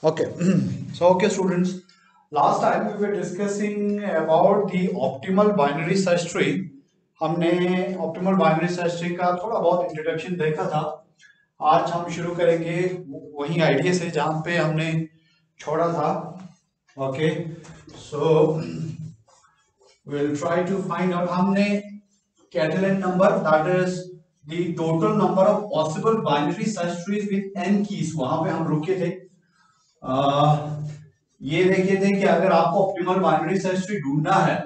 Okay, so okay, students. Last time we were discussing about the optimal binary search tree. हमने optimal binary search tree का थोड़ा बहुत introduction देखा था. आज हम शुरू करेंगे वही आइडिया से जहाँ पे हमने छोड़ा था. Okay, so we'll try to find out. हमने Catalan number, that is the total number of possible binary search trees with n keys. वहां पे हम रुके थे. ये देखे थे कि अगर आपको ऑप्टिमल बाइनरी सर्च ट्री ढूंढना है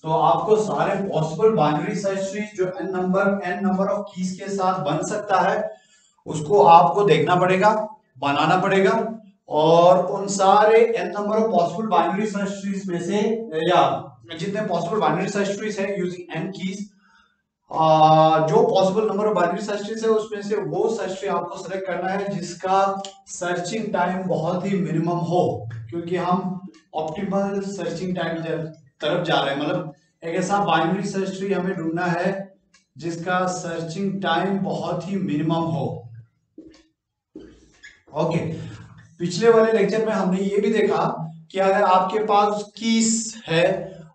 तो आपको सारे पॉसिबल बाइनरी सर्च ट्री जो n नंबर ऑफ कीज के साथ बन सकता है उसको आपको देखना पड़ेगा, बनाना पड़ेगा और उन सारे n number of possible binary search trees में से या जितने पॉसिबल बाइनरी सर्च ट्रीज है यूजिंग n कीज, जो possible number of binary search trees है उसमें से वो सर्च ट्री आपको सेलेक्ट करना है जिसका सर्चिंग टाइम बहुत ही मिनिमम हो, क्योंकि हम ऑप्टिमल सर्चिंग टाइम तरफ जा रहे हैं. मतलब एक ऐसा बाइनरी सर्च ट्री हमें ढूंढना है जिसका सर्चिंग टाइम बहुत ही मिनिमम हो. ओके, पिछले वाले लेक्चर में हमने ये भी देखा कि अगर आपके पास कीज है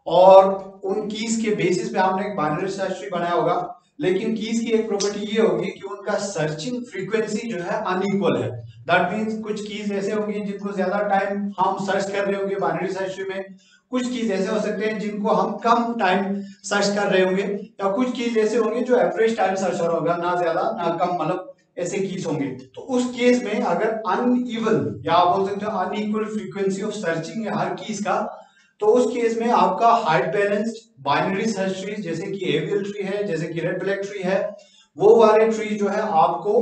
और उन कीज के बेसिस पे आपने एक बाइनरी सर्च ट्री बनाया होगा, लेकिन कीज की एक प्रॉपर्टी ये होगी कि उनका सर्चिंग फ्रीक्वेंसी जो है अनइक्वल है. दैट मींस कुछ कीज ऐसे होंगी जिनको ज्यादा टाइम हम सर्च कर रहे होंगे बाइनरी सर्च ट्री में, कुछ कीज ऐसे हो सकते हैं जिनको हम कम टाइम सर्च कर रहे होंगे, या कुछ कीज ऐसे होंगे जो एवरेज टाइम सर्च हो रहा होगा, ना ज्यादा ना कम, मतलब ऐसे कीज होंगे. तो उस केस में अगर अनइवन या आप बोल सकते हो अनइक्वल फ्रीक्वेंसी ऑफ सर्चिंग है हर कीज का, तो उस केस में आपका height balanced binary search tree जैसे कि एवीएल ट्री है, जैसे कि रेड ब्लैक ट्री है, वो वाले ट्री जो है आपको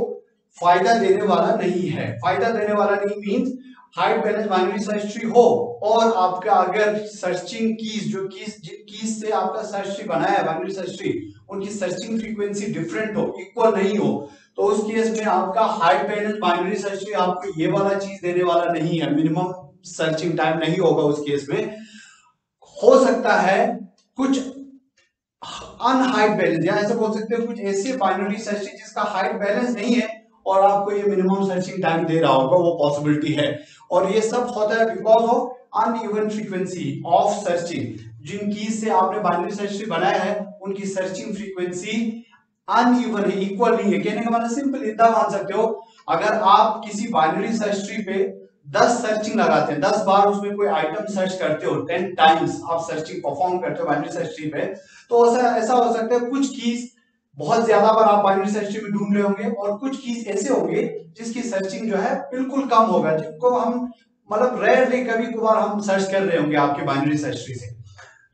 फायदा देने वाला नहीं है. फायदा देने वाला नहीं means height balance binary search tree हो और आपका अगर सर्चिंग कीज जो कीज जिन कीज से आपका सर्च ट्री बनाया है बाइनरी सर्च ट्री, उनकी सर्चिंग फ्रीक्वेंसी डिफरेंट हो, इक्वल नहीं हो, तो उस केस में आपका height balance binary search tree आपको ये वाला चीज देने वाला नहीं है, मिनिमम सर्चिंग टाइम नहीं होगा. उस केस में हो सकता है कुछ अनहाइट बैलेंस, या ऐसा बोल सकते हैं कुछ ऐसे बाइनरी सर्च ट्री जिसका हाइट बैलेंस नहीं है और आपको ये मिनिमम सर्चिंग टाइम दे रहा होगा, वो पॉसिबिलिटी है. और ये सब होता है because of uneven frequency of searching. जिन कीज से आपने बाइनरी सर्च ट्री बनाया है उनकी सर्चिंग फ्रीक्वेंसी अनइवन है, इक्वल नहीं है. कहने का मतलब सिंपल इतना मान सकते हो, अगर आप किसी बाइनरी सर्च ट्री पे 10 सर्चिंग लगाते हैं, 10 बार उसमें कोई आइटम सर्च करते हो, 10 टाइम्स आप सर्चिंग परफॉर्म करते हो बाइनरी सर्च ट्री पे, तो ऐसा हो सकता है कुछ कीज बहुत ज्यादा बार आप बाइनरी सर्च ट्री में ढूंढ रहे होंगे और कुछ कीज ऐसे होंगे जिसकी सर्चिंग जो है बिल्कुल कम होगा, जिनको हम मतलब रेयरली कभी कभार हम सर्च कर रहे होंगे आपके बाइनरी सर्च ट्री से.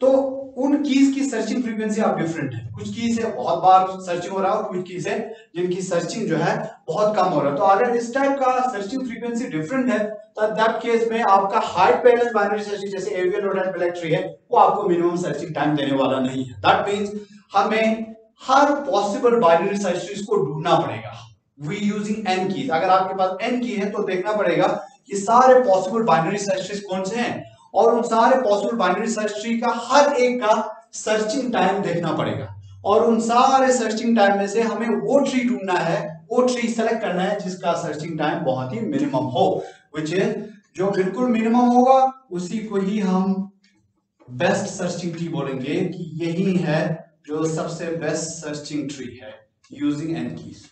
तो उन कीज की सर्चिंग फ्रीक्वेंसी आप डिफरेंट है. कुछ कीज है बहुत बार सर्चिंग हो रहा है और कुछ कीज है जिनकी सर्चिंग जो है बहुत कम हो रहा है. तो अगर इस टाइप का सर्चिंग फ्रीक्वेंसी डिफरेंट है तो दैट केस में आपका हाइट बैलेंस बाइनरी सर्च जैसे एवियन और रेड ब्लैक ट्री है वो आपको मिनिमम सर्चिंग टाइम देने वाला नहीं है. दैट मींस हमें हर पॉसिबल बाइनरी सर्च ट्रीज को ढूंढना पड़ेगा वी यूजिंग एन कीज. अगर आपके पास एन की है तो देखना पड़ेगा कि सारे पॉसिबल बाइनरी सर्च ट्रीज कौन से हैं और उन सारे पॉसिबल बाइनरी सर्च ट्री का हर एक का सर्चिंग टाइम देखना पड़ेगा. और उन सारे सर्चिंग टाइम में से हमें वो ट्री ढूंढना है, वो ट्री सेलेक्ट करना है जिसका सर्चिंग टाइम बहुत ही मिनिमम हो, विच इज जो बिल्कुल मिनिमम होगा उसी को ही हम बेस्ट सर्चिंग ट्री बोलेंगे कि यही है जो सबसे बेस्ट सर्चिंग ट्री है यूजिंग एन कीज.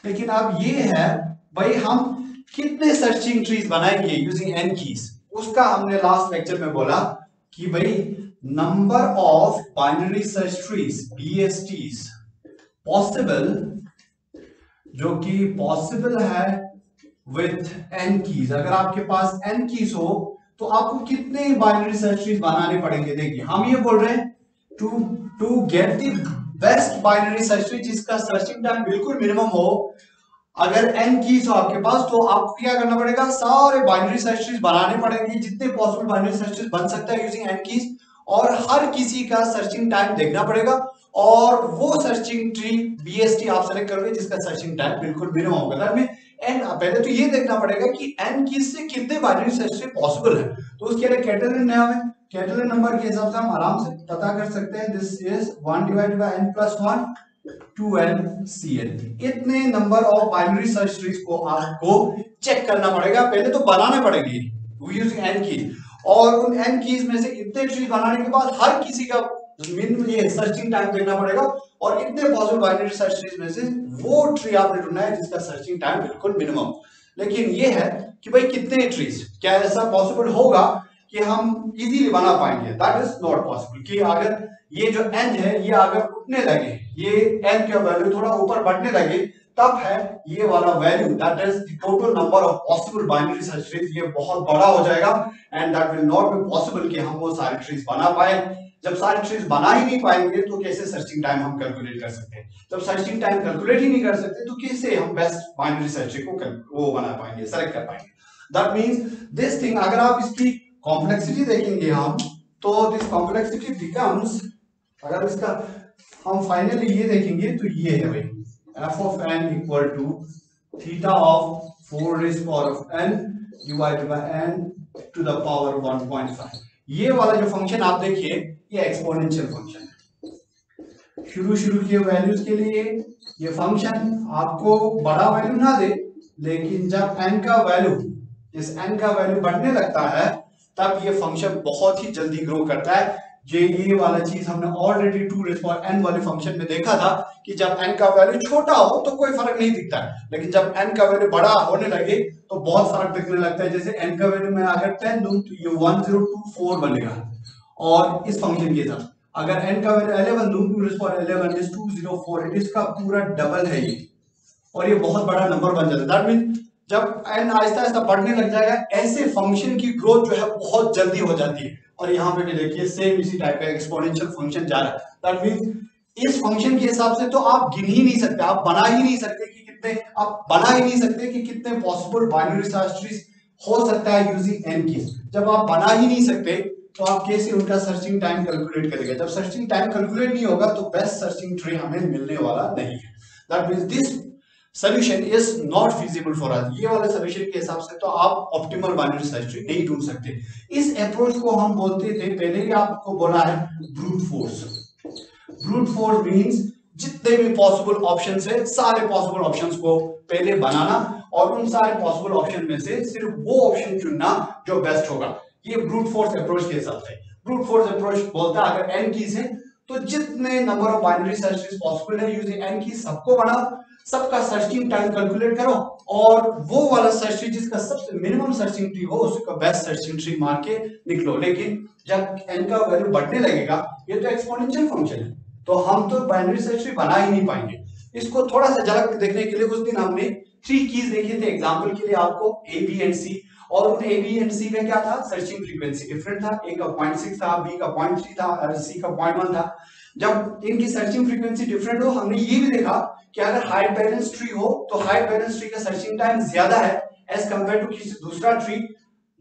लेकिन अब ये है भाई हम कितने सर्चिंग ट्रीज बनाएंगे यूजिंग एन कीज, उसका हमने लास्ट लेक्चर में बोला कि भाई number of binary search trees BSTs possible, जो कि पॉसिबल है विथ n कीज. अगर आपके पास n कीज हो तो आपको कितने बाइनरी सर्च ट्रीज बनाने पड़ेंगे. देखिए हम ये बोल रहे हैं to get the best binary search tree जिसका सर्चिंग टाइम बिल्कुल मिनिमम हो, अगर n कीज हो आपके पास तो आपको क्या करना पड़ेगा, सारे बाइनरी सर्च ट्रीज बनाने पड़ेंगे जितने पॉसिबल बाइनरी सर्च ट्रीज बन सकता है यूजिंग n कीज, और हर किसी का सर्चिंग टाइम देखना पड़ेगा और वो सर्चिंग ट्री BST आप सेलेक्ट करोगे जिसका सर्चिंग टाइम बिल्कुल मिनिमम होगा. दैट मीन n पहले तो ये देखना पड़ेगा कि n कीज से कितने बाइनरी सर्च ट्री पॉसिबल है. तो उसके लिए कैटेलन है, हमें कैटेलन नंबर के हिसाब से हम आराम से पता कर सकते हैं. This is 1 divided by n plus 1 2NCl। इतने number of binary search trees को आपको चेक करना पड़ेगा, पहले तो बनाने पड़ेंगे यूजिंग n कीज, और उन n कीज में से इतने ट्रीज बनाने के बाद हर किसी का मिनिमम ये सर्चिंग टाइम देखना पड़ेगा, और इतने पॉसिबल बाइनरी सर्च ट्रीज में से वो ट्री आपने ढूंढना है जिसका सर्चिंग टाइम बिल्कुल मिनिमम। लेकिन ये है कि भाई कितने ट्रीज, क्या ऐसा पॉसिबल होगा कि हम इजीली बना पाएंगे? That is not possible. कि अगर ये जो n है ये अगर उठने लगे, ये n का वैल्यू थोड़ा ऊपर बढ़ने लगे, तब है ये वाला value, that is the total number of possible binary search trees, ये बहुत बड़ा हो जाएगा and that will not be possible कि हम वो सारे ट्रीज बना पाए। जब सारे ट्रीज बना ही नहीं पाएंगे तो कैसे सर्चिंग टाइम हम कैलकुलेट कर सकते हैं? जब सर्चिंग टाइम कैलकुलेट ही नहीं कर सकते तो कैसे हम बेस्ट बाइनरी सर्च ट्री को वो बना पाएंगे, सेलेक्ट कर पाएंगे? दैट मींस दिस थिंग, अगर आप इसकी कॉम्प्लेक्सिटी देखेंगे हम, तो दिस कॉम्प्लेक्सिटी बिकम्स, अगर इसका हम फाइनली ये देखेंगे तो ये है भाई f of n equal to theta of 4 raise power of n divided by n to the power 1.5। ये वाला जो फंक्शन आप देखिए ये एक्सपोनेंशियल फंक्शन है। शुरू के वैल्यूज के लिए ये फंक्शन आपको बड़ा वैल्यू ना दे, लेकिन जब n का वैल्यू, इस n का वैल्यू बढ़ने लगता है तब ये फंक्शन बहुत ही जल्दी ग्रो करता है। ये वाला चीज हमने ऑलरेडी 2 रेज़ पावर n वाले फंक्शन में देखा था कि जब n का वैल्यू छोटा हो तो कोई फर्क नहीं दिखता है, लेकिन जब n का वैल्यू बड़ा होने लगे तो बहुत फर्क दिखने लगता है। जैसे n का वैल्यू मैं अगर 10 दूं तो ये 1024 बनेगा, और इस फंक्शन के साथ अगर n का वैल्यू 11 दूं, 2 रेज़ पावर 11 इज 204, इट इसका पूरा डबल है ये, और ये बहुत बड़ा नंबर बन जाता है। दैट मींस जब n आहिस्ता आहिस्ता बढ़ने लग जाएगा, ऐसे फंक्शन की ग्रोथ जो है बहुत जल्दी हो जाती है। और यहाँ पे भी देखिए सेम इसी टाइप का एक्सपोनेंशियल फंक्शन जा रहा है। दैट मींस इस फंक्शन के हिसाब से तो आप गिन ही नहीं सकते, आप बना ही नहीं सकते कि कितने, आप बना ही नहीं सकते कि कितने पॉसिबल बाइनरी सर्च ट्रीज हो सकता है यूजिंग n की। जब आप बना ही नहीं सकते तो आप कैसे उनका सर्चिंग टाइम कैलकुलेट करेंगे? जब सर्चिंग टाइम कैलकुलेट नहीं होगा तो बेस्ट सर्चिंग ट्री हमें मिलने वाला नहीं है। That means this solution is not feasible for us। ये वाले solution के हिसाब से तो आप ऑप्टिमल बाइनरी सर्च ट्री नहीं ढूंढ सकते। इस अप्रोच को हम बोलते थे, पहले ही आपको बोला है, brute force. Brute force means जितने भी पॉसिबल ऑप्शंस है सारे पॉसिबल ऑप्शंस को पहले बनाना और उन सारे पॉसिबल ऑप्शन में से सिर्फ वो ऑप्शन चुनना जो बेस्ट होगा। ये ब्रूट फोर्स अप्रोच के हिसाब से। ब्रूट फोर्स अप्रोच बोलता है अगर n कीज है तो जितने number of binary search trees possible है यूजिंग n की सबको बनाओ, सबका सर्चिंग टाइम कैलकुलेट करो, और वो वाला सर्च ट्री जिसका सबसे मिनिमम सर्चिंग ट्री हो उसका बेस्ट सर्चिंग ट्री मार के निकलो। लेकिन जब n का वैल्यू बढ़ने लगेगा, ये तो एक्सपोनेंशियल फंक्शन है, तो हम तो बाइनरी सर्च ट्री बना ही नहीं पाएंगे। इसको थोड़ा सा झलक देखने के लिए उस दिन हमने 3 कीज देखे थे एग्जांपल के लिए आपको, A, B एंड C, और उन A, B एंड C में क्या था? सर्चिंग फ्रीक्वेंसी डिफरेंट था। A का 0.6 था, B का 0.3 था और C का 0.1 था। जब इनकी सर्चिंग फ्रीक्वेंसी डिफरेंट हो, हमने ये भी देखा कि अगर हाई बैलेंस ट्री हो तो हाई बैलेंस ट्री का सर्चिंग टाइम ज्यादा है एज कंपेयर टू किसी दूसरा ट्री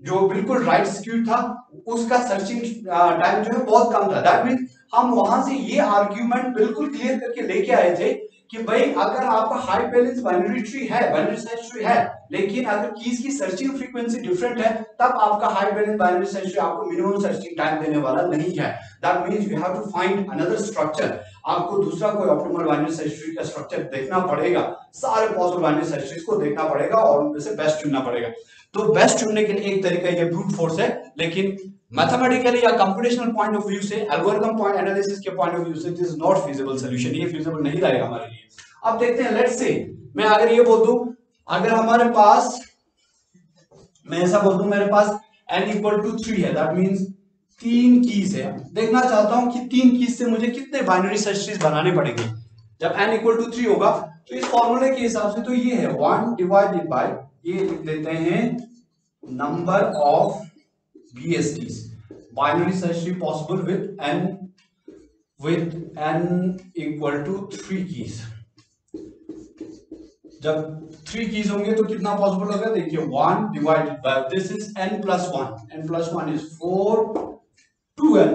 जो बिल्कुल राइट स्क्यूड था, उसका सर्चिंग टाइम जो है बहुत कम था। दैट मींस हम वहां से ये आर्ग्यूमेंट बिल्कुल क्लियर करके लेके आए थे कि भाई अगर आपका हाई बैलेंस बाइनरी ट्री है, बाइनरी सर्च ट्री है, लेकिन अगर कीज की सर्चिंग फ्रीक्वेंसी डिफरेंट है, तब आपका high balance binary search tree आपको मिनिमम सर्चिंग टाइम देने वाला नहीं है। That means we have to find another structure. आपको दूसरा कोई ऑप्टिमल बाइनरी सर्च ट्री का स्ट्रक्चर देखना पड़ेगा, सारे पॉसिबल बाइनरी सर्च ट्रीज को देखना पड़ेगा और उनमें से बेस्ट चुनना पड़ेगा। तो बेस्ट चुनने के लिए एक तरीका ये ब्रूट फोर्स है, लेकिन मैथमेटिकली या कंप्यूटेशनल पॉइंट ऑफ व्यू से, एल्गोरिथम पॉइंट एनालिसिस के पॉइंट ऑफ व्यू से this is not feasible solution. ये फीजिबल नहीं रहेगा हमारे लिए। अब देखते हैं, लेट्स से मैं अगर ये बोल दूं, अगर हमारे पास, मैं ऐसा बोल दूं मेरे पास n इक्वल टू 3 है, दैट मींस 3 कीज है। देखना चाहता हूं कि 3 कीज से मुझे कितने बाइनरी सर्च ट्रीज बनाने पड़ेंगे। जब n इक्वल टू 3 होगा तो इस फॉर्मूले के हिसाब से तो ये है 1 डिवाइडेड बाय, ये लिख लेते हैं, number of BSTs, binary search tree possible with n equal to 3 keys. जब 3 कीज होंगे तो कितना पॉसिबल होगा? देखिए 1 divided by, this is n plus 1, n plus 1 is 4, 2n,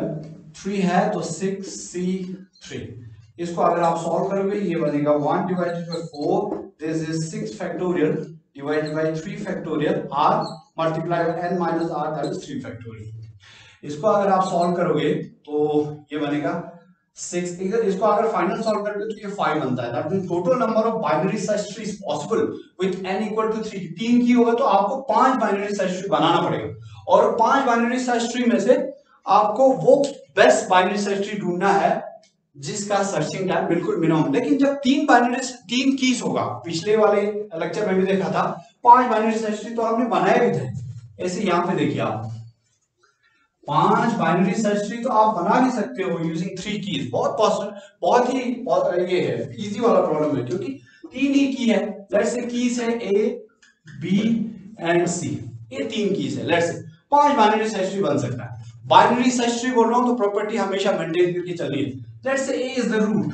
3 है तो 6c3। इसको अगर आप सॉल्व करोगे ये बनेगा 1 divided by 4, this is 6 factorial divided by 3 factorial r multiply by n minus r, that is 3 factorial. इसको अगर आप सॉल्व करोगे तो ये बनेगा 6, इसको अगर फाइनल सॉल्व करते तो ये 5 बनता है। That means total number of binary search tree is possible with n equal to 3। 3 की होगा तो आपको 5 बाइनरी सर्च ट्री बनाना पड़ेगा और 5 बाइनरी सर्च ट्री में से आपको वो बेस्ट बाइनरी सर्च ट्री ढूंढना है जिसका सर्चिंग टाइम बिल्कुल मिनिमम। लेकिन जब 3 कीज होगा, पिछले वाले लेक्चर में भी देखा था 5 बाइनरी सर्च ट्री तो हमने बनाए भी थे। ऐसे यहां पे देखिए आप 5 बाइनरी सर्च ट्री तो आप बना भी सकते हो यूजिंग 3 कीज। बहुत ही ये है इजी वाला प्रॉब्लम है क्योंकि 3 ही की है। लेट्स से कीज है A, B एंड C, ये 3 कीज है। Let's say 5 binary search tree बन सकता है। बाइनरी सर्च ट्री बोल रहा हूं तो प्रॉपर्टी हमेशा मेंटेन करके चलिए। Let's say A is the root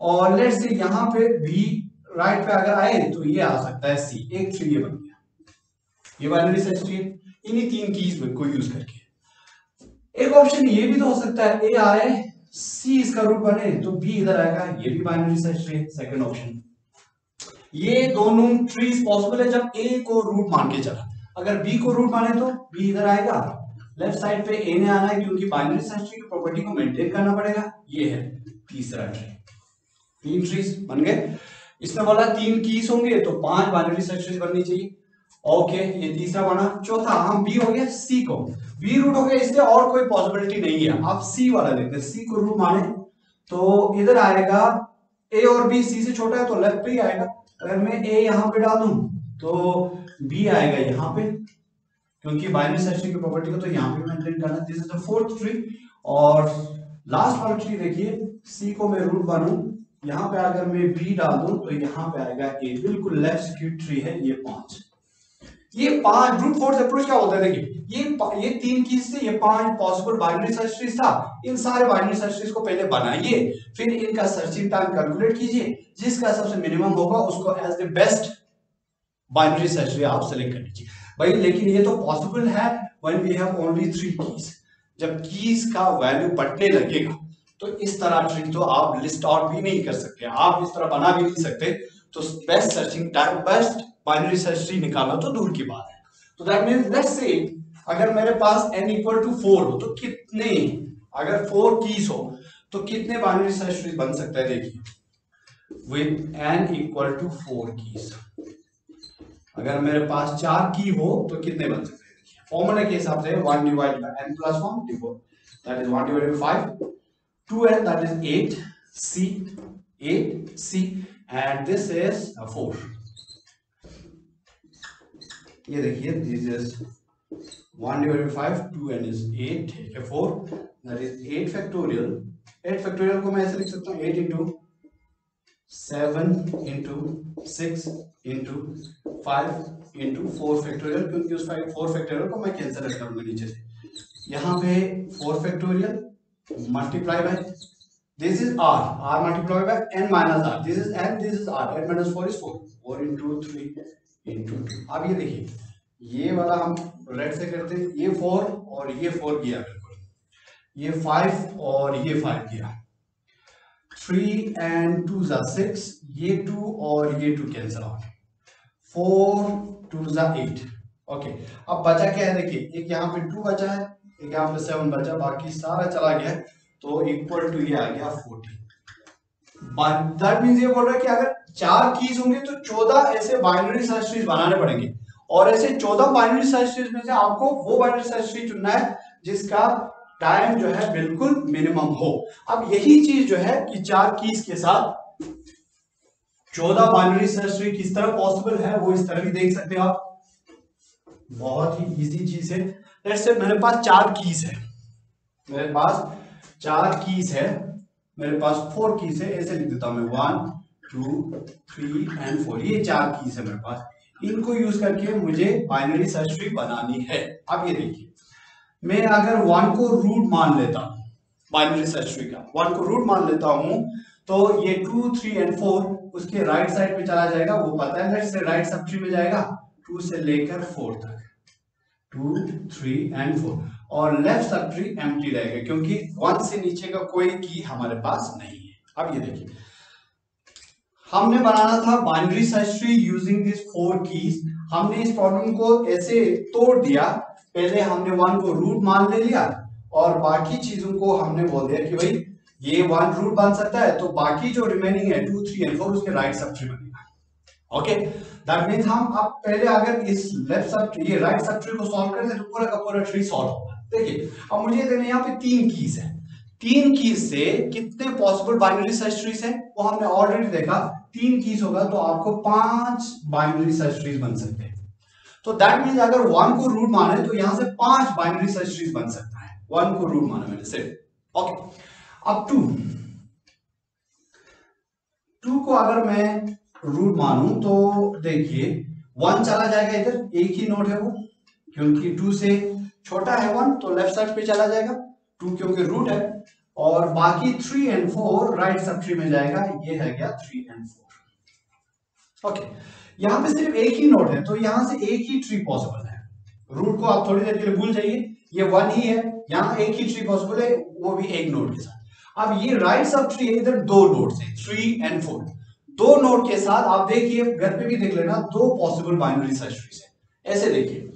और लेट्स से यहां पे B राइट पे अगर आए तो ये आ सकता है C, एक ट्री ये बन गया। ये बाइनरी सर्च ट्री इन्हीं 3 कीज को यूज करके। एक ऑप्शन ये भी तो हो सकता है A आए C इसका रूट बने तो B इधर आएगा, ये भी बाइनरी सर्च ट्री है। सेकंड ऑप्शन, ये दोनों ट्रीज पॉसिबल है जब A को रूट मान के चला। अगर B को रूट माने तो B इधर आएगा, लेफ्ट साइड पे A ने आना है क्योंकि बाइनरी सर्च ट्री की प्रॉपर्टी को मेंटेन करना पड़ेगा। ये है तीसरा ट्री। 3 ट्रीज बन गए। इसने बोला 3 कीज होंगे तो 5 बाइनरी सर्च ट्रीज बननी चाहिए। ओके, ये तीसरा बना। चौथा हम B हो गया C को, B रूट हो गया, इससे और कोई पॉसिबिलिटी नहीं है। आप C वाला देखते हैं, C को रूट माने तो इधर आएगा A और B C से छोटा है तो लेफ्ट पे ही आएगा। अगर मैं A यहां पे डाल दूं तो B आएगा यहां पे क्योंकि बाइनरी सर्च ट्री की प्रॉपर्टी को तो यहां पे मेंटेन करना। This is the fourth tree. और लास्ट वाला ट्री देखिए, C को मैं रूट बनूं, यहां पे अगर मैं B डाल दूं तो यहां पे आएगा A। बिल्कुल लेफ्ट की ट्री है ये 5। ये 5 ब्रूट फोर्स अप्रोच क्या होता है देखिए, ये 3 कीज से ये 5 पॉसिबल बाइनरी सर्च ट्रीज था। इन सारे बाइनरी सर्च ट्रीज को पहले बनाइए, फिर इनका सर्चिंग टाइम कैलकुलेट कीजिए, जिसका सबसे मिनिमम होगा उसको as the best binary search tree आप सेलेक्ट कर लीजिए भाई। लेकिन ये तो पॉसिबल है when we have only 3 keys. जब कीज का वैल्यू बढ़ने लगेगा तो इस तरह ट्री तो आप लिस्ट आउट भी नहीं कर सकते, आप इस तरह बना भी नहीं सकते। तो best searching time, best binary search tree निकालना तो दूर की बात है। तो दैट मींस लेट्स से अगर मेरे पास n इक्वल टू 4 हो तो कितने, अगर 4 कीज हो तो कितने बाइनरी सर्च ट्री बन सकता है देखिए with n equal to 4 keys. अगर मेरे पास 4 की हो तो कितने बन सकते हैं देखिए, फॉर्मूला के हिसाब से 1 divide by n plus 1 divide that is 1 divided by 5, 2n that is 8c, 8c and this is 4। ये देखिए this is 1 divided by 5, 2n is 8, 4 that is 8 factorial. 8 factorial को मैं ऐसे लिख सकता हूँ 8 into 7 into 6 into 5 into 4 factorial, क्योंकि उस 4 फैक्टोरियल को मैं कैंसिल करूंगा नीचे से। यहाँ पे 4 factorial multiply by this is r multiplied by n minus r, this is n, this is r, n minus 4 is 4, 4 into 3 into 2। अब ये देखिए ये वाला हम रेड से करते हैं, ये 4 और ये 4 गया बिल्कुल, ये 5 और ये 5 गया, 3 and 2 are 6, ये 2 और ये 2 कैंसिल आउट, 4 2 are 8। ओके, अब बचा क्या है देखिए, एक यहाँ पे 2 बचा है, एक यहाँ पे 7 बचा, बाकी सारा चला गया तो इक्वल टू ये आ गया 40। दैट मींस ये बोल रहा है कि अगर 4 कीज होंगे तो 14 ऐसे बाइनरी सर्च ट्रीज बनाने पड़ेंगे और ऐसे 14 बाइनरी सर्च ट्रीज में से आपको वो बाइनरी सर्च ट्री चुनना है जिसका टाइम जो है बिल्कुल मिनिमम हो। अब यही चीज जो है कि 4 कीज के साथ 14 बाइनरी सर्च ट्री किस तरह पॉसिबल है वो इस तरह भी देख सकते हो आप, बहुत ही इजी चीज है। लेट्स से मेरे पास 4 कीज है, मेरे पास 4 कीज है, मेरे पास 4 कीज है, ऐसे लिख देता हूं मैं 1 2 3 एंड 4, ये 4 कीज है मेरे पास। इनको यूज करके मुझे बाइनरी सर्च ट्री बनानी है। अब ये देखिए मैं अगर 1 को रूट मान लेता हूं, बाइनरी सर्च ट्री का 1 को रूट मान लेता हूं तो ये 2 3 एंड 4 उसके राइट साइड पे चला जाएगा, वो पता है। Let's say right sub tree में जाएगा 2 से लेकर 4 तक, 2 3 एंड 4, और लेफ्ट सब ट्री एम्प्टी रहेगा क्योंकि 1 से नीचे का कोई की हमारे पास नहीं है। अब ये देखिए हमने बनाना था binary search tree using this 4 keys. हमने इस प्रॉब्लम को ऐसे तोड़ दिया, पहले हमने 1 को रूट मान ले लिया और बाकी चीजों को हमने बोल दिया कि भाई ये वन रूट बन सकता है, तो बाकी जो रिमेनिंग है 2, 3 एंड 4 उसके राइट सब ट्री बनेगा। ओके, दैट मींस हम अब पहले अगर इस लेफ्ट सब ट्री, ये राइट सब ट्री को सॉल्व करते हैं तो पूरा का पूरा ट्री सॉल्व होगा। देखिए अब मुझे देने यहाँ पे 3 कीज है, 3 कीज से कितने पॉसिबल बाइनरी सर्च ट्रीज है वो हमने ऑलरेडी देखा। 3 कीज होगा तो आपको 5 बाइनरी सर्च ट्रीज बन सकते हैं। तो दैट मींस अगर 1 को रूट माने तो यहां से 5 बाइनरी सर्च ट्रीज बन सकता है, 1 को रूट माने मैंने सिर्फ। ओके, अब 2 को अगर मैं रूट मानूं तो देखिए 1 चला जाएगा इधर, एक ही नोड है वो, क्योंकि 2 से छोटा है 1 तो लेफ्ट साइड पे चला जाएगा, 2 क्योंकि रूट है, और बाकी 3 एंड 4 राइट सब ट्री में जाएगा। ये है क्या 3 एंड 4। ओके, यहां पे सिर्फ एक ही नोड है तो यहां से एक ही ट्री पॉसिबल है। रूट को आप थोड़ी देर के लिए भूल जाइए, ये 1 ही है, यहां एक ही ट्री पॉसिबल है, वो भी एक नोड के साथ। अब ये राइट सब ट्री है, इधर 2 नोड्स हैं 3 एंड 4, 2 नोड के साथ आप देखिए, घर पे भी देख लेना, 2 पॉसिबल बाइनरी सर्च ट्रीज है। ऐसे देखिए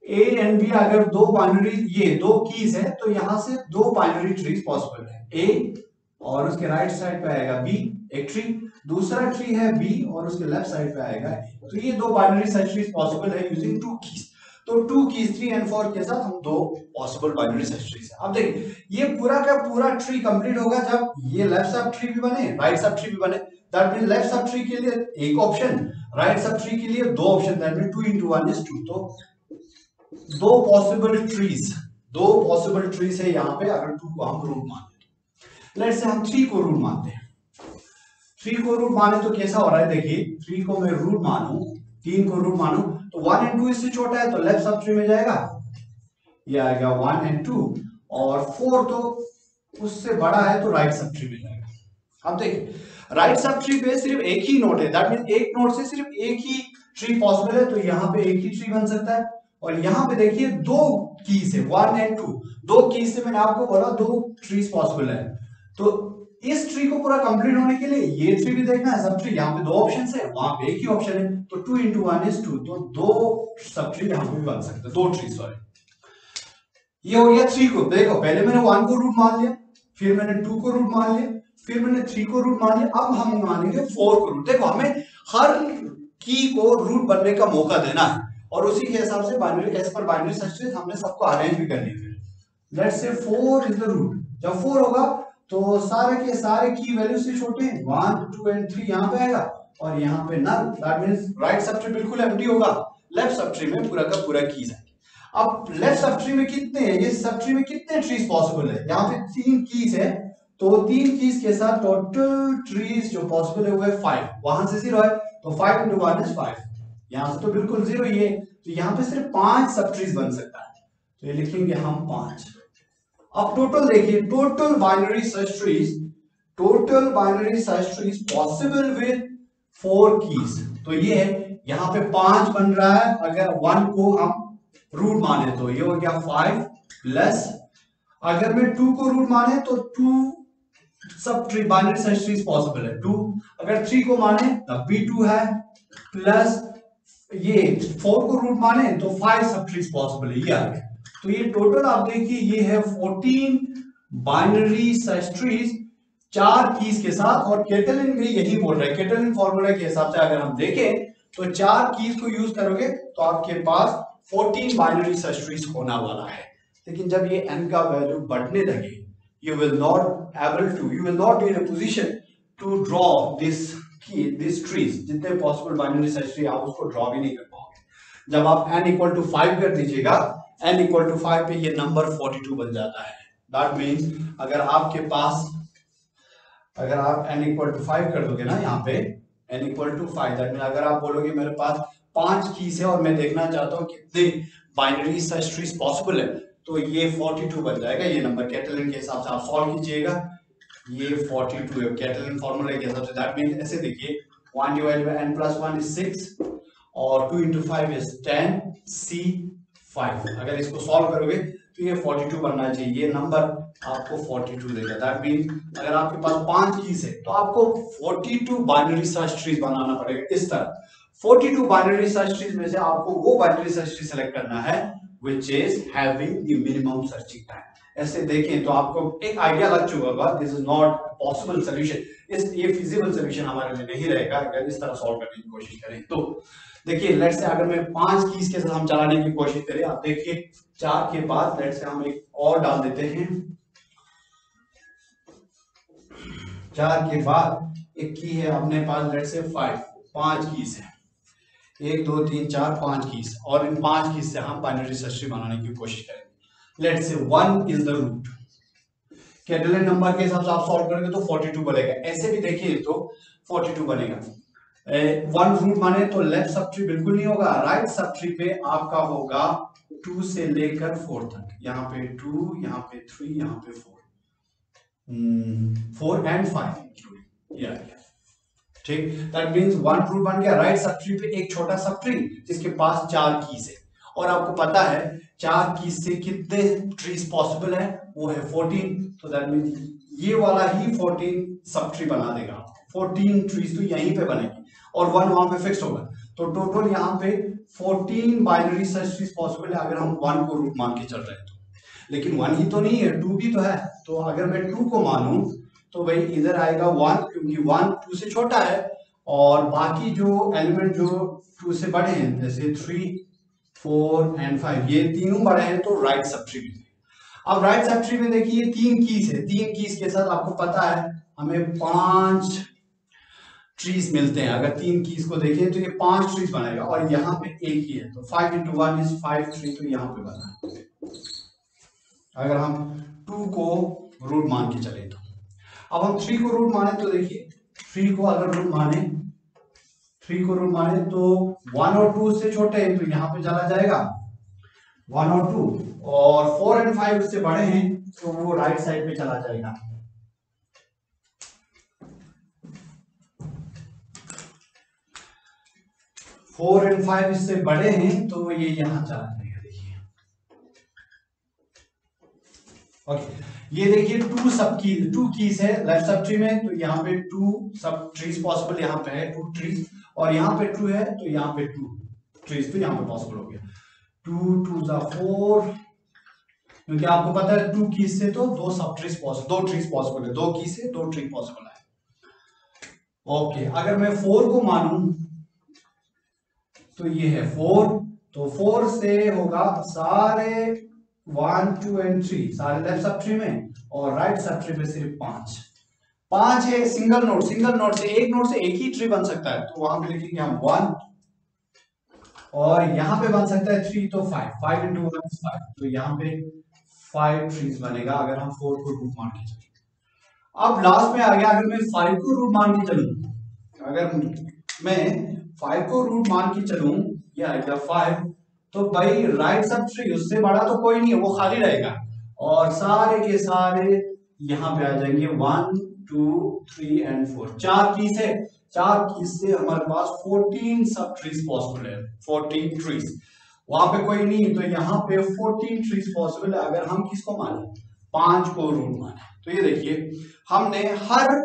ए एंड बी अगर 2 बाइनरी, ये 2 कीज है तो यहां से 2 बाइनरी ट्रीज पॉसिबल है, ए और उसके राइट साइड पे आएगा बी एक ट्री, दूसरा ट्री है बी और उसके लेफ्ट साइड पे आएगा ए। तो ये 2 बाइनरी सर्च ट्रीज पॉसिबल है यूजिंग 2 कीज। तो 2 कीज 3 एंड 4 के साथ हम 2 पॉसिबल बाइनरी सर्च ट्रीज है। अब देखिए ये पूरा का पूरा ट्री कंप्लीट होगा जब ये लेफ्ट सब ट्री भी बने, राइट सब ट्री भी बने। That means left sub tree के लिए एक ऑप्शन, राइट सब ट्री के लिए 2 option, that means 2 into 1 is 2। तो 2 पॉसिबल ट्रीज है यहाँ पे अगर 2 को हम रूट मानते हैं। लेट्स से हम 3 को रूट मानते हैं, 3 को रूट माने तो कैसा हो रहा है देखिए, 3 को मैं रूट मानूं, 3 को रूट मानूं तो 1 एंड 2 इससे छोटा है तो लेफ्ट सब ट्री में जाएगा, ये आएगा 1 एंड 2, और 4 तो उससे बड़ा है तो राइट सब ट्री में जाएगा। अब देखिए राइट सब ट्री पे सिर्फ एक ही नोड है, दैट मींस एक नोड से सिर्फ एक ही ट्री पॉसिबल है, तो यहाँ पे एक ही ट्री बन सकता है। और यहाँ पे देखिए 2 कीज है 1 एंड 2, 2 कीज से मैंने आपको बोला 2 ट्रीज पॉसिबल है। तो इस ट्री को पूरा कंप्लीट होने के लिए ये ट्री भी देखना है, सब ट्री, यहाँ पे 2 ऑप्शन है, वहां पे एक ही ऑप्शन है, तो 2 into 1 is 2, तो 2 सब ट्री यहाँ पे भी बन सकते हैं, 2 ट्री सॉरी। ये हो गया 3 को, देखो पहले मैंने 1 को रूट मान लिया, फिर मैंने 2 को रूट मान लिया, फिर मैंने 3 को रूट मान लिया, अब हम मानेंगे 4 को रूट। देखो हमें हर की को रूट बनने का मौका देना है और उसी के हिसाब से बाइनरी, एज पर बाइनरी सर्च ट्री हमने सबको अरेंज भी करनी है। Let's say 4 is the root, जब 4 होगा तो सारे के सारे की वैल्यू से छोटे 1, 2 एंड 3 यहाँ पे आएगा और यहाँ पे null, that means right sub tree बिल्कुल एम्प्टी होगा, लेफ्ट सब ट्री में पूरा का पूरा कीज है। अब लेफ्ट सब ट्री में कितने हैं, ये सब ट्री में कितने ट्रीज पॉसिबल है, यहाँ पे 3 कीज है, तो 3 कीज के साथ टोटल ट्रीज जो पॉसिबल है वो है 5, वहां से 0 है तो 5 into 1 is 5, यहाँ से तो बिल्कुल 0 ही है, तो यहाँ पे सिर्फ 5 सब ट्रीज बन सकता है, तो ये लिखेंगे हम 5। अब टोटल देखिए, total binary search trees possible with 4 keys, तो ये है यहाँ पे 5 बन रहा है अगर 1 को हम रूट माने, तो ये हो गया 5 प्लस, अगर मैं 2 को रूट माने तो 2 sub tree binary search trees possible है 2, अगर 3 को माने तब भी 2 है, प्लस ये 4 को रूट माने तो 5 सब ट्रीज पॉसिबल है, ये आ गया। तो ये टोटल आप देखिए ये है 14 बाइनरी सर्च ट्रीज 4 कीज के साथ, और केटलिन भी यही बोल रहा है, केटलिन फॉर्मूला के हिसाब से अगर हम देखें तो 4 कीज को यूज करोगे तो आपके पास 14 बाइनरी सर्च ट्रीज होना वाला है। लेकिन जब ये n का वैल्यू बढ़ने लगे, you will not be in a position to draw this trees, जितने पॉसिबल बाइनरी सर्च ट्री आप उसको ड्रॉ भी नहीं कर पाओगे। जब आप n equal to 5 कर दीजिएगा, n equal to 5 पे ये नंबर 42 बन जाता है। दैट मीन्स अगर आप n equal to 5 कर दोगे ना, यहाँ पे n equal to 5, that means अगर आप बोलोगे मेरे पास 5 कीज है और मैं देखना चाहता हूँ कितने बाइनरी सर्च ट्रीज पॉसिबल है, तो ये 42 बन जाएगा ये नंबर, कैटलिन के हिसाब से आप सॉल्व कीजिएगा, ये 42 है कैटलिन फॉर्मूला के हिसाब से। दैट मींस ऐसे देखिए 1 divided by n plus 1 is 6 और 2 into 5 इज 10 c5, अगर इसको सॉल्व करोगे तो ये 42 बनना चाहिए, ये नंबर आपको 42 देगा। दैट मींस अगर आपके पास 5 कीज है तो आपको 42 बाइनरी सर्च ट्रीज बनाना पड़ेगा इस तरह। 42 बाइनरी सर्च ट्रीज में से आपको वो बाइनरी सर्च ट्री सेलेक्ट करना है which is having the minimum searching time। ऐसे देखें तो आपको एक आइडिया लग चुका होगा this is not possible solution, ये फिजिबल सोल्यूशन हमारे लिए नहीं रहेगा अगर इस तरह सॉल्व करने की कोशिश करें। तो देखिए लेट्स से अगर मैं 5 कीज के साथ हम चलाने की कोशिश करें, आप देखिए 4 के बाद लेट्स से हम एक और डाल देते हैं, 4 के बाद एक की है अपने पास लेट्स से 5 कीज है, 1 2 3 4 5 कीज, और इन 5 कीज से हम बाइनरी सर्च ट्री बनाने की कोशिश करेंगे। Let's say 1 is the root, Catalan number के हिसाब से आप सॉल्व करेंगे तो 42 बनेगा, ऐसे भी देखिए तो 42 बनेगा। 1 रूट माने तो लेफ्ट सब ट्री बिल्कुल नहीं होगा, राइट सब ट्री पे आपका होगा 2 से लेकर 4 तक, यहाँ पे 2, यहाँ पे 3, यहाँ पे 4, 4 एंड 5 इंक्लूडिंग, ये आ गया ठीक। दैट मींस 1 रूट बन गया, राइट सब ट्री पे एक छोटा सब ट्री जिसके पास 4 कीज है, और आपको पता है 4 कीज से कितने ट्रीज पॉसिबल है, वो है 14, तो दैट मींस ये वाला ही 14 सब ट्री बना देगा, 14 ट्रीज तो यहीं पे बनेगी और 1 वहां पे फिक्स होगा, तो टोटल यहाँ पे 14 बाइनरी सर्च ट्रीज पॉसिबल है अगर हम 1 को रूट मान के चल रहे हैं तो। लेकिन 1 ही तो नहीं है, 2 भी तो है, तो अगर मैं 2 को मानूं तो भाई इधर आएगा 1, क्योंकि 1 2 से छोटा है, और बाकी जो एलिमेंट जो 2 से बड़े हैं जैसे 3 4 एंड 5 ये तीनों बड़े हैं, तो राइट सब ट्री में। अब राइट सब ट्री में देखिए 3 कीज है, 3 कीज के साथ आपको पता है हमें 5 ट्रीज मिलते हैं, अगर 3 कीज को देखें तो ये 5 ट्रीज बनाएगा, और यहाँ पे एक ही है, तो 5 into 1 is 5 ट्री, तो यहाँ पे बना अगर हम 2 को रूट मान के चले तो। अब हम 3 को रूट माने तो देखिए 3 को अगर रूट माने, 3 को रूट माने तो 1 और 2 से छोटे हैं, तो यहाँ पे चला जाएगा 1 और 2, और 4 एंड 5 उससे बड़े हैं तो वो राइट साइड पे चला जाएगा। 4 एंड 5 इससे बड़े हैं तो ये यहां चला जाएगा, देखिए ओके। ये देखिए 2 कीज है लेफ्ट सब ट्री में, तो यहाँ पे 2 सब ट्रीज पॉसिबल यहाँ पे है, 2 ट्रीज, और यहाँ पे 2 है तो यहाँ पे 2 ट्रीज, तो यहाँ पे पॉसिबल हो गया 2 2 4, क्योंकि आपको पता है 2 कीज से तो 2 सब ट्रीज पॉसिबल, 2 ट्रीज पॉसिबल है, 2 की से 2 ट्री पॉसिबल है। ओके अगर मैं 4 को मानूं तो ये है 4, तो 4 से होगा सारे 1 2 एंड 3 सारे लेफ्ट सब ट्री में, और राइट सब ट्री में सिर्फ 5 है, सिंगल नोड से एक नोड से एक ही ट्री बन सकता है, तो वहां पे लिखेंगे हम 1, और यहां पे बन सकता है 3, तो 5 into 1 is 5, तो यहाँ पे 5 ट्रीज बनेगा अगर हम 4 को रूट मान के चलें। अब लास्ट में आ गया अगर मैं 5 को रूट मान के चलूं, अगर मैं 5 को रूट मान के चलूं, ये आ गया 5, तो भाई राइट सब ट्री उससे बड़ा तो कोई नहीं है, वो खाली रहेगा, और सारे के सारे यहाँ पे आ जाएंगे 1 2 3 एंड 4, 4 कीज है, 4 कीज से हमारे पास 14 सब ट्रीज पॉसिबल है, 14 ट्रीज, वहां पे कोई नहीं है, तो यहाँ पे 14 ट्रीज पॉसिबल है अगर हम किसको माने, 5 को रूट माने। तो ये देखिए हमने हर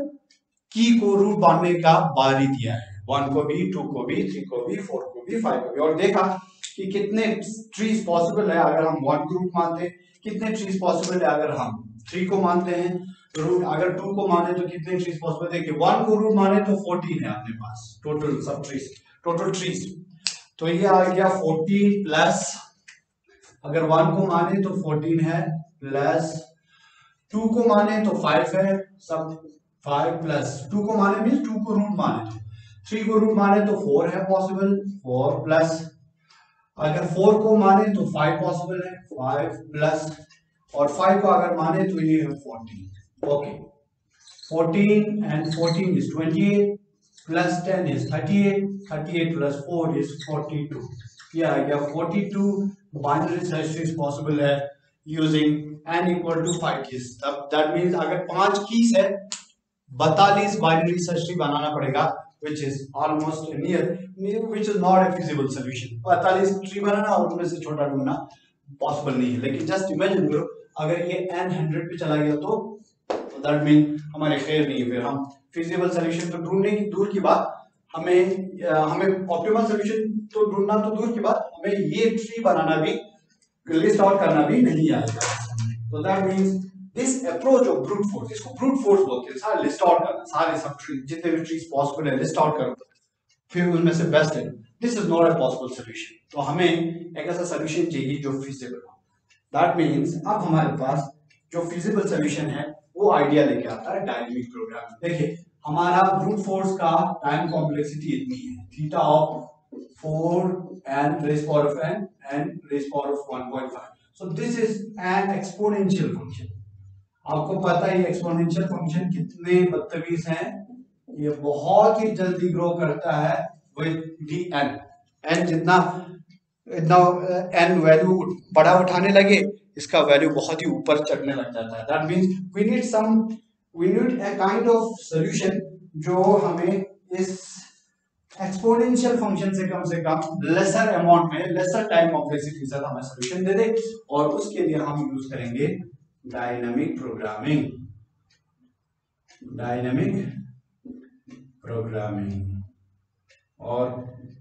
की को रूट मानने का बारी दिया है, 1 को भी, 2 को भी, 3 को भी, 4 को भी, 5 को भी, और देखा कि कितने ट्रीज पॉसिबल है अगर हम 1 को रूट मानते हैं, कितने ट्रीज पॉसिबल है अगर हम 3 को मानते हैं रूट, अगर 2 को माने तो कितने ट्रीज पॉसिबल, देखिए 1 को रूट माने तो 14 है अपने पास टोटल सब ट्रीज, टोटल ट्रीज, तो ये आ गया 14 प्लस, अगर 1 को माने तो 14 है, प्लस 2 को माने तो 5 है, सब 5 प्लस 2 को माने मींस 2 को रूट माने, तो 3 को रूट माने तो 4 है पॉसिबल, 4 प्लस, अगर 4 को माने तो 5 पॉसिबल है, 5 प्लस, और 5 को अगर माने तो ये है 14, okay 14 and 14 is 28 plus 10 is 38, 38 plus 4 is 42, ये आ गया 42 बाइनरी सर्च ट्रीज पॉसिबल है using n equal to 5 keys, तब दैट मींस अगर 5 कीज है 42 बाइनरी सर्च ट्री बनाना पड़ेगा, which is almost near, which is not a feasible solution, 42 tree बनाना और उनमें से छोटा ढूंढना पॉसिबल नहीं है, लेकिन जस्ट इमेजिन करो अगर ये n 100 पे चला गया तो दैट मीन हमारे खैर नहीं है, फिर हम feasible solution तो ढूंढने की दूर की बात, हमें ऑप्टिमल सॉल्यूशन तो ढूंढना तो दूर की बात, हमें ये ट्री बनाना भी, लिस्ट आउट करना भी नहीं आएगा। So that means this approach of brute force, इसको brute force बोलते हैं, सारे लिस्ट आउट करना, सारे सब ट्री जितने भी ट्रीज पॉसिबल है लिस्ट आउट करो, फिर उनमें से बेस्ट है. This is not a possible solution. तो हमें एक ऐसा सोल्यूशन चाहिए जो फिजिबल हो. दैट मीन्स अब हमारे पास जो फिजिबल सोल्यूशन है वो आइडिया लेके आता है डायनेमिक प्रोग्रामिंग. देखिए हमारा ब्रूट फोर्स का टाइम कॉम्प्लेक्सिटी इतनी है, theta of 4n raise power of n and raise power of 1.5. So this is an exponential function. आपको पता है एक्सपोनेंशियल फंक्शन कितने बदतमीज हैं, ये बहुत ही जल्दी ग्रो करता है विद दी n. n जितना n वैल्यू बड़ा उठाने लगे इसका वैल्यू बहुत ही ऊपर चढ़ने लग जाता है. That means we need a kind of solution जो हमें इस एक्सपोनेंशियल फंक्शन से कम लेसर अमाउंट में, लेसर टाइम कॉम्प्लेक्सिटी के साथ हमें सॉल्यूशन दे दे. और उसके लिए हम यूज करेंगे डायनामिक प्रोग्रामिंग. और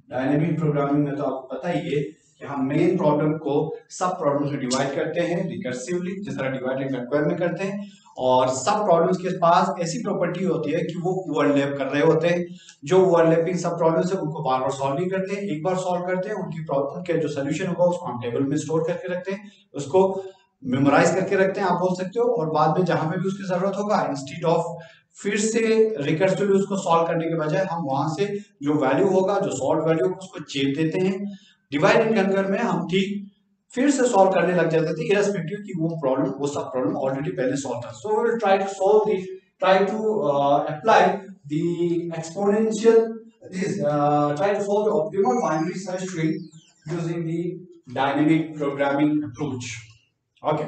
डायनेमिक प्रोग्रामिंग में तो आपको पता ही है कि हम मेन प्रॉब्लम को सब प्रॉब्लम्स में डिवाइड करते हैं रिकर्सिवली, जिस तरह डिवाइड एंड कंक्वेयर में करते हैं. और सब प्रॉब्लम्स के पास ऐसी प्रॉपर्टी होती है कि वो ओवरलैप कर रहे होते हैं. जो ओवरलैपिंग सब प्रॉब्लम्स है उनको बार बार सॉल्व नहीं करते हैं, एक बार सॉल्व करते हैं, उनकी प्रॉब्लम के जो सोल्यूशन होगा उसको हम टेबल में स्टोर करके रखते हैं, उसको मेमोराइज करके रखते हैं आप बोल सकते हो. और बाद में जहां पे भी उसकी जरूरत होगा, इंस्टीड ऑफ फिर से रिकर्सिवली उसको सॉल्व करने के बजाय हम वहां से जो वैल्यू होगा, जो सॉल्व वैल्यू होगा उसको चेप देते हैं. डिवाइड एंड कंकर में हम ठीक फिर से सॉल्व करने लग जाते थे, इररिस्पेक्टिव कि वो सब प्रॉब्लम ऑलरेडी पहले सॉल्व था. So we will try to apply the exponential try to solve the optimal binary search tree using the dynamic programming approach. Okay.